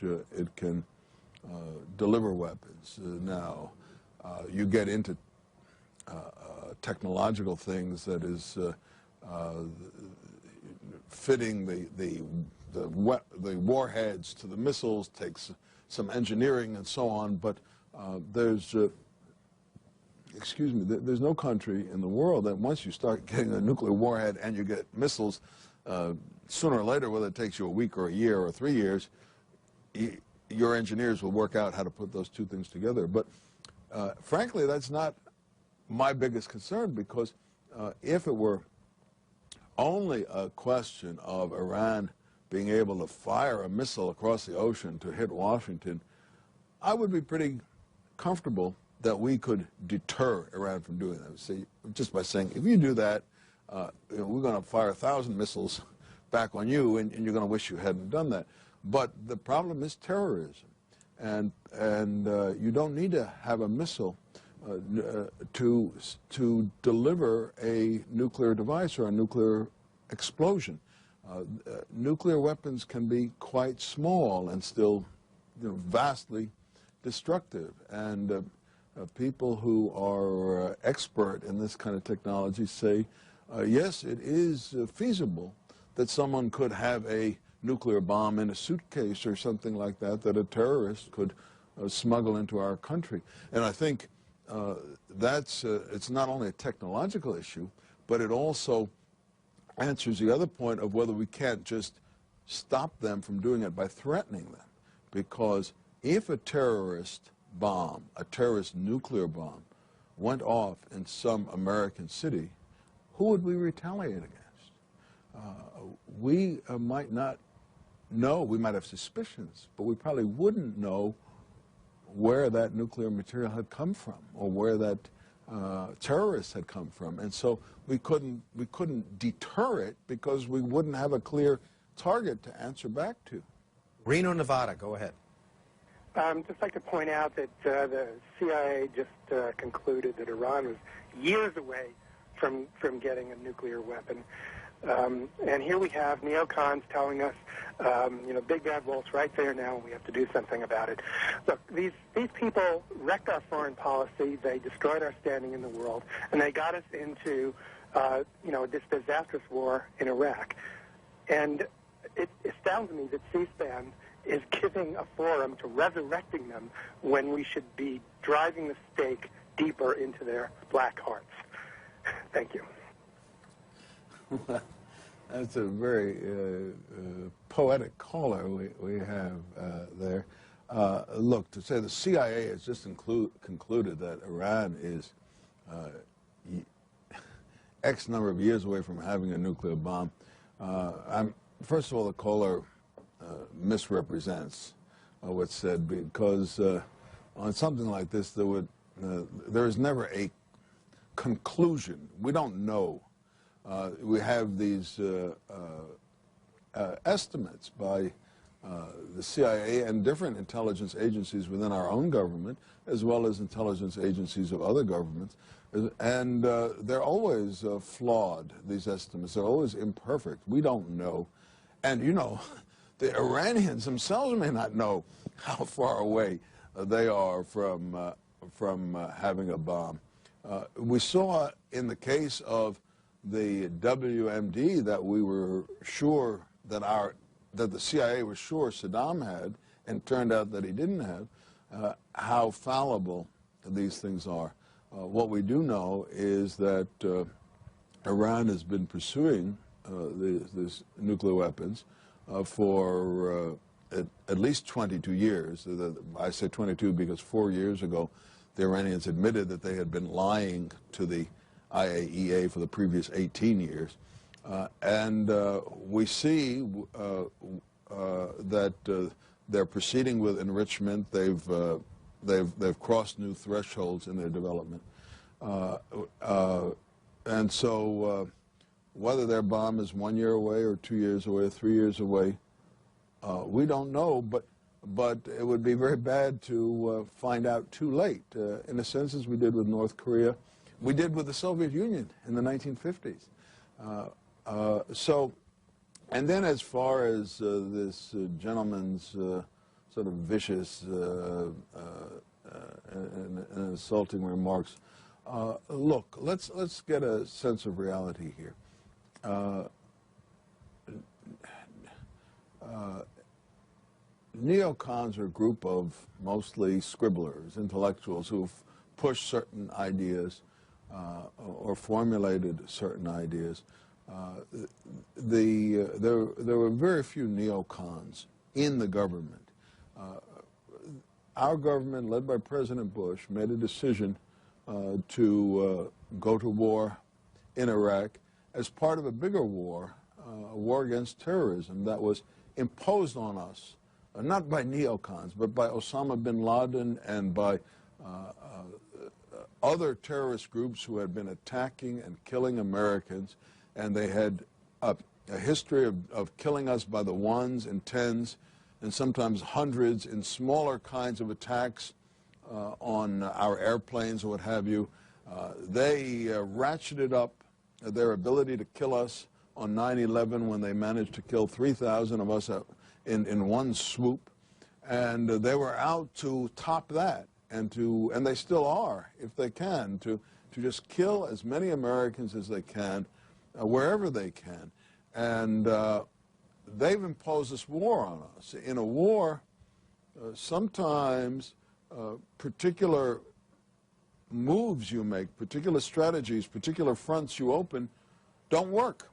it can deliver weapons. Now, you get into technological things that is fitting the warheads to the missiles takes some engineering and so on, but there's no country in the world that once you start getting a nuclear warhead and you get missiles, sooner or later, whether it takes you a week or a year or 3 years, your engineers will work out how to put those two things together. But frankly, that's not my biggest concern, because if it were only a question of Iran being able to fire a missile across the ocean to hit Washington, I would be pretty comfortable that we could deter Iran from doing that. See, just by saying, if you do that, we're going to fire 1,000 missiles back on you, and you're going to wish you hadn't done that. But the problem is terrorism, and you don't need to have a missile to deliver a nuclear device or a nuclear explosion. Nuclear weapons can be quite small and still, vastly destructive. And people who are expert in this kind of technology say, yes, it is feasible that someone could have a nuclear bomb in a suitcase or something like that, that a terrorist could smuggle into our country. And I think it's not only a technological issue, but it also answers the other point of whether we can't just stop them from doing it by threatening them. Because if a terrorist bomb, a terrorist nuclear bomb, went off in some American city, who would we retaliate against? We might not know, we might have suspicions, but we probably wouldn't know where that nuclear material had come from, or where that terrorists had come from. And so we couldn't deter it, because we wouldn't have a clear target to answer back to. Reno, Nevada, go ahead. Just like to point out that the CIA just concluded that Iran was years away from getting a nuclear weapon. And here we have neocons telling us, big bad wolf's right there now, and we have to do something about it. Look, these people wrecked our foreign policy, they destroyed our standing in the world, and they got us into, this disastrous war in Iraq. And it astounds me that C-SPAN is giving a forum to resurrecting them when we should be driving the stake deeper into their black hearts. Thank you. That's a very poetic caller we have there. Look, to say the CIA has just concluded that Iran is X number of years away from having a nuclear bomb, first of all, the caller misrepresents what's said, because on something like this, there is never a conclusion. We don't know. We have these estimates by the CIA and different intelligence agencies within our own government, as well as intelligence agencies of other governments. And they're always flawed, these estimates. They're always imperfect. We don't know. And, the Iranians themselves may not know how far away they are from having a bomb. We saw in the case of the WMD that we were sure that the CIA was sure Saddam had, and turned out that he didn't have, how fallible these things are. What we do know is that Iran has been pursuing these nuclear weapons for at least 22 years. I say 22 because 4 years ago the Iranians admitted that they had been lying to the IAEA for the previous 18 years. And we see that they're proceeding with enrichment. They've crossed new thresholds in their development. And so whether their bomb is 1 year away or 2 years away or 3 years away, we don't know, but it would be very bad to find out too late, in a sense, as we did with North Korea. We did with the Soviet Union in the 1950s. And then as far as this gentleman's sort of vicious and insulting remarks. Look, let's get a sense of reality here. Neocons are a group of mostly scribblers, intellectuals who've pushed certain ideas or formulated certain ideas. There were very few neocons in the government. Our government, led by President Bush, made a decision to go to war in Iraq as part of a bigger war, a war against terrorism that was imposed on us, not by neocons, but by Osama bin Laden and by other terrorist groups who had been attacking and killing Americans, and they had a history of killing us by the ones and tens and sometimes hundreds in smaller kinds of attacks on our airplanes or what have you. They ratcheted up their ability to kill us on 9/11 when they managed to kill 3,000 of us in one swoop, and they were out to top that, and they still are, if they can, to just kill as many Americans as they can, wherever they can. And they've imposed this war on us. In a war, sometimes particular moves you make, particular strategies, particular fronts you open don't work.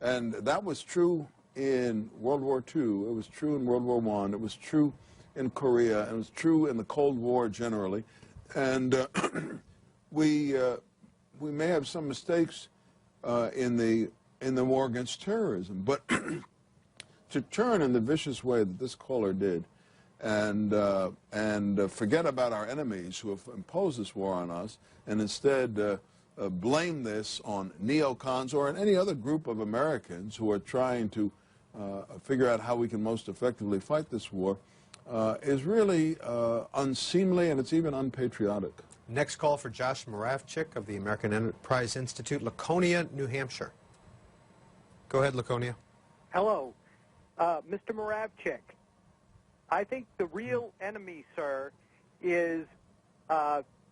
And that was true in World War II. It was true in World War I. It was true in Korea. It was true in the Cold War generally. And we may have some mistakes in the war against terrorism, but to turn in the vicious way that this caller did, and forget about our enemies who have imposed this war on us, and instead blame this on neocons or on any other group of Americans who are trying to figure out how we can most effectively fight this war, is really unseemly, and it's even unpatriotic. Next call for Josh Muravchik of the American Enterprise Institute, Laconia, New Hampshire. Go ahead, Laconia. Hello. Mr. Muravchik, I think the real enemy, sir, is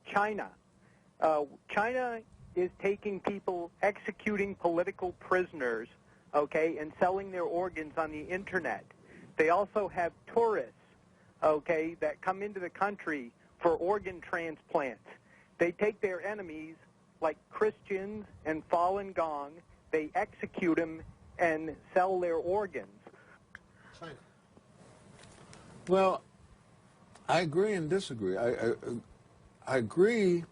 China. China is taking people, executing political prisoners, okay, and selling their organs on the Internet. They also have tourists, okay, that come into the country for organ transplants. They take their enemies, like Christians and Falun Gong, they execute them and sell their organs. China. Well, I agree and disagree. I agree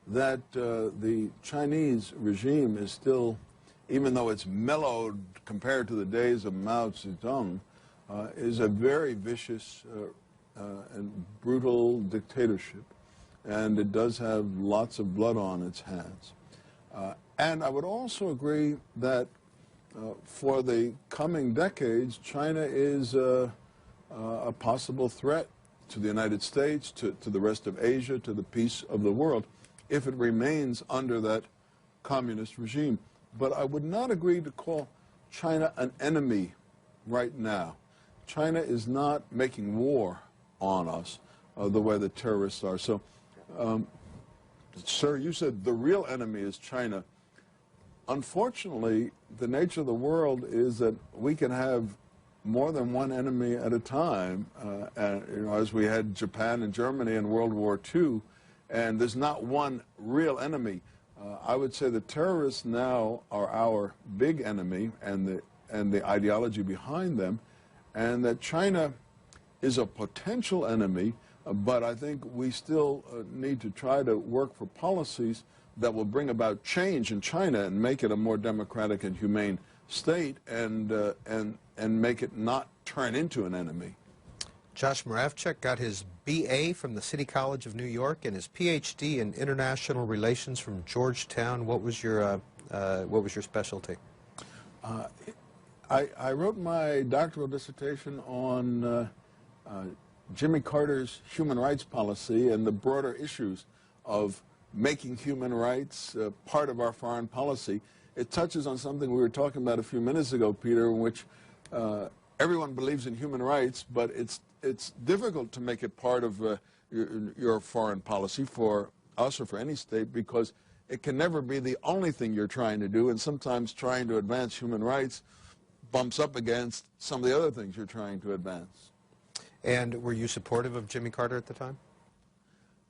that the Chinese regime is still, even though it's mellowed compared to the days of Mao Zedong, is a very vicious and brutal dictatorship, and it does have lots of blood on its hands. And I would also agree that for the coming decades, China is a possible threat to the United States, to the rest of Asia, to the peace of the world, if it remains under that communist regime. But I would not agree to call China an enemy right now. China is not making war on us the way the terrorists are. So, sir, you said the real enemy is China. Unfortunately, the nature of the world is that we can have more than one enemy at a time, as we had Japan and Germany in World War II, and there's not one real enemy. I would say the terrorists now are our big enemy, and the ideology behind them, and that China is a potential enemy, but I think we still need to try to work for policies that will bring about change in China and make it a more democratic and humane state, and make it not turn into an enemy. Josh Muravchik got his B.A. from the City College of New York and his Ph.D. in International Relations from Georgetown. What was your specialty? I wrote my doctoral dissertation on Jimmy Carter's human rights policy and the broader issues of making human rights part of our foreign policy. It touches on something we were talking about a few minutes ago, Peter, in which everyone believes in human rights, but it's it's difficult to make it part of your foreign policy for us or for any state, because it can never be the only thing you're trying to do, and sometimes trying to advance human rights bumps up against some of the other things you're trying to advance. And were you supportive of Jimmy Carter at the time?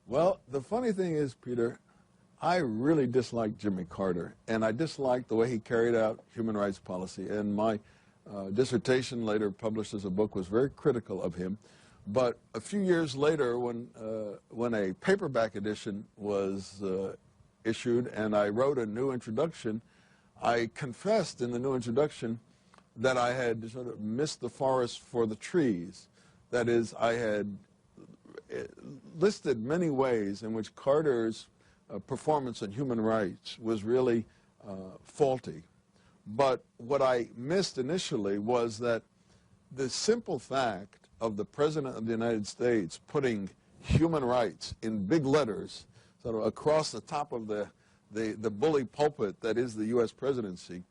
Well, the funny thing is, Peter, I really disliked Jimmy Carter, and I disliked the way he carried out human rights policy. And my dissertation, later published as a book, was very critical of him. But a few years later, when a paperback edition was issued and I wrote a new introduction, I confessed in the new introduction that I had sort of missed the forest for the trees. That is, I had listed many ways in which Carter's performance on human rights was really faulty. But what I missed initially was that the simple fact of the President of the United States putting human rights in big letters sort of across the top of the bully pulpit that is the U.S. presidency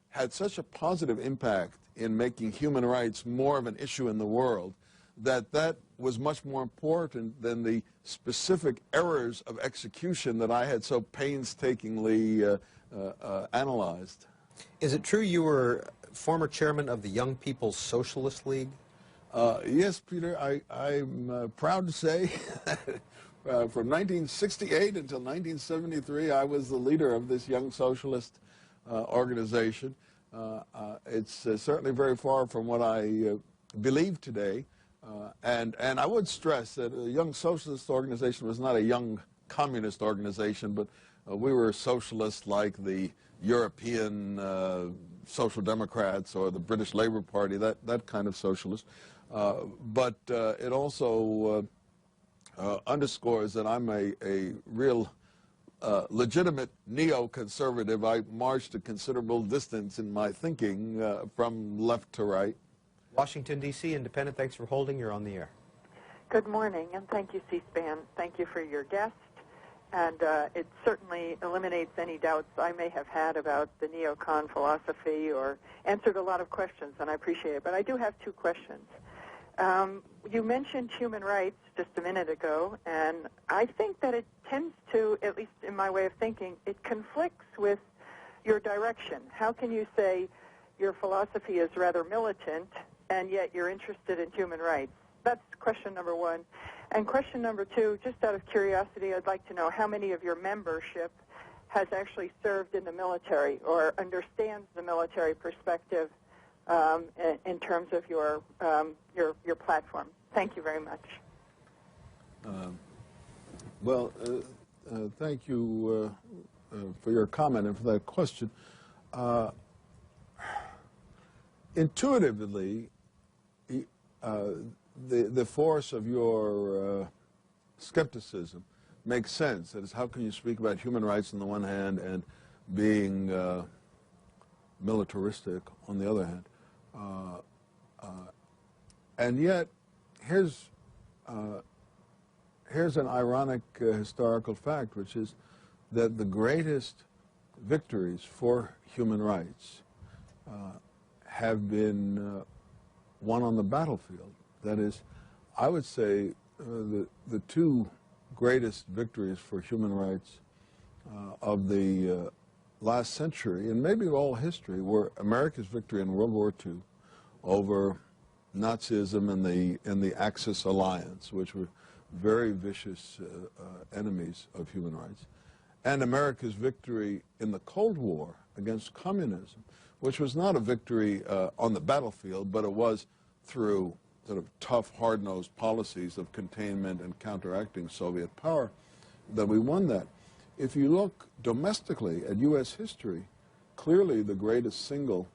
had such a positive impact in making human rights more of an issue in the world that was much more important than the specific errors of execution that I had so painstakingly analyzed. Is it true you were former chairman of the Young People's Socialist League? Yes, Peter, I'm proud to say from 1968 until 1973, I was the leader of this Young Socialist organization. It's certainly very far from what I believe today. And I would stress that a Young Socialist organization was not a young communist organization, but we were socialists like the European Social Democrats or the British Labour Party, that kind of socialist. But it also underscores that I'm a real legitimate neoconservative. I marched a considerable distance in my thinking from left to right. Washington, D.C., Independent, thanks for holding. You're on the air. Good morning, and thank you, C-SPAN. Thank you for your guest. And it certainly eliminates any doubts I may have had about the neocon philosophy, or answered a lot of questions, and I appreciate it. But I do have two questions. You mentioned human rights just a minute ago, and I think that it tends to, at least in my way of thinking, it conflicts with your direction. How can you say your philosophy is rather militant, and yet you're interested in human rights? That's question number one. And question number two, just out of curiosity, I'd like to know how many of your membership has actually served in the military or understands the military perspective in terms of your platform. Thank you very much. Well, thank you for your comment and for that question. Intuitively, the force of your skepticism makes sense. That is, how can you speak about human rights on the one hand and being militaristic on the other hand? And yet, here's an ironic historical fact, which is that the greatest victories for human rights have been won on the battlefield. That is, I would say the two greatest victories for human rights of the last century, and maybe of all history, were America's victory in World War II over Nazism and the Axis alliance, which were very vicious enemies of human rights, and America's victory in the Cold War against communism, which was not a victory on the battlefield, but it was through sort of tough, hard-nosed policies of containment and counteracting Soviet power that we won that. If you look domestically at U.S. history, clearly the greatest single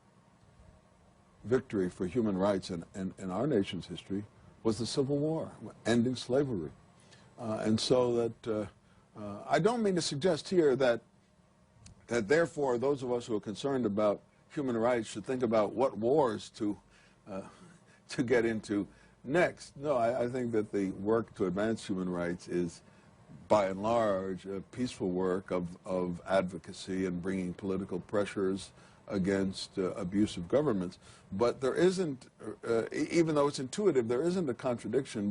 victory for human rights in our nation's history was the Civil War, ending slavery. And so that I don't mean to suggest here that therefore those of us who are concerned about human rights should think about what wars to get into next. No, I think that the work to advance human rights is, by and large, a peaceful work of advocacy and bringing political pressures against abusive governments. But there isn't, even though it's intuitive, there isn't a contradiction